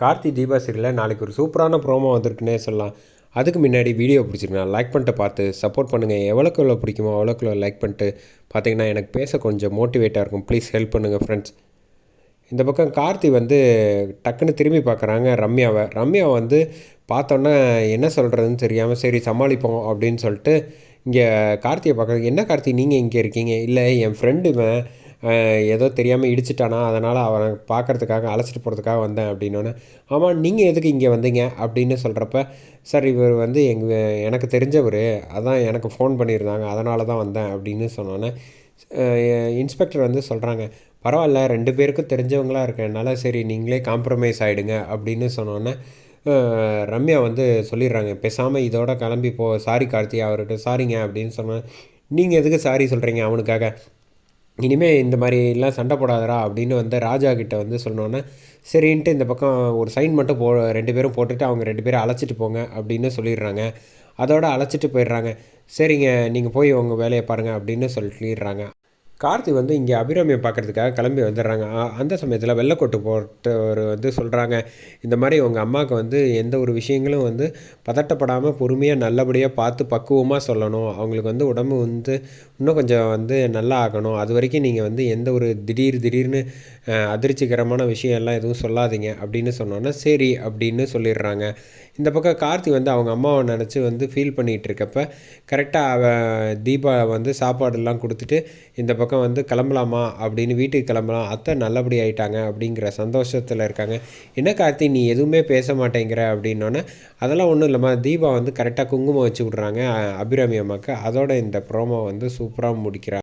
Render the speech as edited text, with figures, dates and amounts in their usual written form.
கார்த்தி தீபா சீரியலில் நாளைக்கு ஒரு சூப்பரான ப்ரோமோ வந்திருக்குன்னே சொல்லலாம். அதுக்கு முன்னாடி வீடியோ பிடிச்சிருக்கேன் லைக் பண்ணிட்டு பார்த்து சப்போர்ட் பண்ணுங்கள். எவ்வளோக்கு எவ்வளோ பிடிக்குமோ அவ்வளோக்கு லைக் பண்ணிட்டு பார்த்தீங்கன்னா எனக்கு பேச கொஞ்சம் மோட்டிவேட்டாக இருக்கும். ப்ளீஸ் ஹெல்ப் பண்ணுங்கள் ஃப்ரெண்ட்ஸ். இந்த பக்கம் கார்த்தி வந்து டக்குன்னு திரும்பி பார்க்குறாங்க ரம்யாவை. ரம்யா வந்து பார்த்தோன்னே என்ன சொல்கிறதுன்னு தெரியாமல் சரி சமாளிப்போம் அப்படின்னு சொல்லிட்டு இங்கே கார்த்தியை பார்க்குறாங்க. என்ன கார்த்தி நீங்கள் இங்கே இருக்கீங்க? இல்லை என் ஃப்ரெண்டு ஏதோ தெரியாமல் இடிச்சிட்டானா, அதனால் அவனை பார்க்குறதுக்காக அழைச்சிட்டு போகிறதுக்காக வந்தேன் அப்படின்னோடனே, ஆமாம் நீங்கள் எதுக்கு இங்கே வந்தீங்க அப்படின்னு சொல்கிறப்ப, சார் இவர் வந்து எனக்கு தெரிஞ்சவர், அதான் எனக்கு ஃபோன் பண்ணியிருந்தாங்க, அதனால தான் வந்தேன் அப்படின்னு சொன்னோன்னே இன்ஸ்பெக்டர் வந்து சொல்கிறாங்க, பரவாயில்ல 2 பேருக்கும் தெரிஞ்சவங்களாக இருக்கனால சரி நீங்களே காம்ப்ரமைஸ் ஆகிடுங்க அப்படின்னு சொன்னோன்னே ரம்யா வந்து சொல்லிடுறாங்க, பேசாமல் இதோட கிளம்பி போ, சாரி கார்த்தி அவர்கிட்ட சாரிங்க அப்படின்னு சொன்னேன். நீங்கள் எதுக்கு சாரி சொல்கிறீங்க அவனுக்காக? இனிமேல் இந்த மாதிரிலாம் சண்டை போடாதரா அப்படின்னு வந்து ராஜா கிட்ட வந்து சொன்னோன்னே சரின்ட்டு இந்த பக்கம் ஒரு சைன் மட்டும் 2 பேரும் போட்டுட்டு அவங்க 2 பேரும் அழைச்சிட்டு போங்க அப்படின்னு சொல்லிடுறாங்க. அதோட அழைச்சிட்டு போயிடுறாங்க. சரிங்க நீங்கள் போய் உங்கள் வேலையை பாருங்கள் அப்படின்னு சொல்லிடுறாங்க. கார்த்தி வந்து இங்கே அபிராமியை பார்க்குறதுக்காக கிளம்பி வந்துடுறாங்க. அந்த சமயத்தில் வெள்ளைக்கோட்டு போட்டவர் வந்து சொல்கிறாங்க, இந்த மாதிரி உங்கள் அம்மாவுக்கு வந்து எந்த ஒரு விஷயங்களும் வந்து பதட்டப்படாமல் பொறுமையாக நல்லபடியாக பார்த்து பக்குவமாக சொல்லணும். அவங்களுக்கு வந்து உடம்பு வந்து இன்னும் கொஞ்சம் வந்து நல்லா ஆகணும். அது வரைக்கும் நீங்கள் வந்து எந்த ஒரு திடீர்னு அதிர்ச்சிகரமான விஷயம் எல்லாம் எதுவும் சொல்லாதீங்க அப்படின்னு சொன்னோன்னே சரி அப்படின்னு சொல்லிடுறாங்க. இந்த பக்கம் கார்த்தி வந்து அவங்க அம்மாவை நினச்சி வந்து ஃபீல் பண்ணிகிட்டு இருக்கப்ப கரெக்டாக தீபா வந்து சாப்பாடெல்லாம் கொடுத்துட்டு இந்த பக்கம் வந்து கிளம்பலாமா அப்படின்னு வீட்டுக்கு கிளம்பலாம், அத்தை நல்லபடி ஆயிட்டாங்க அப்படிங்கிற சந்தோஷத்தில் இருக்காங்க. என்ன கார்த்தி நீ எதுவுமே பேச மாட்டேங்கிற அப்படின்னோடனே, அதெல்லாம் ஒன்றும் இல்லைம்மா, தீபா வந்து கரெக்டாக குங்குமம் வச்சு விட்றாங்க அபிராமி அம்மாவுக்கு. அதோட இந்த ப்ரோமோ வந்து சூப்பராக முடிக்கிறாங்க.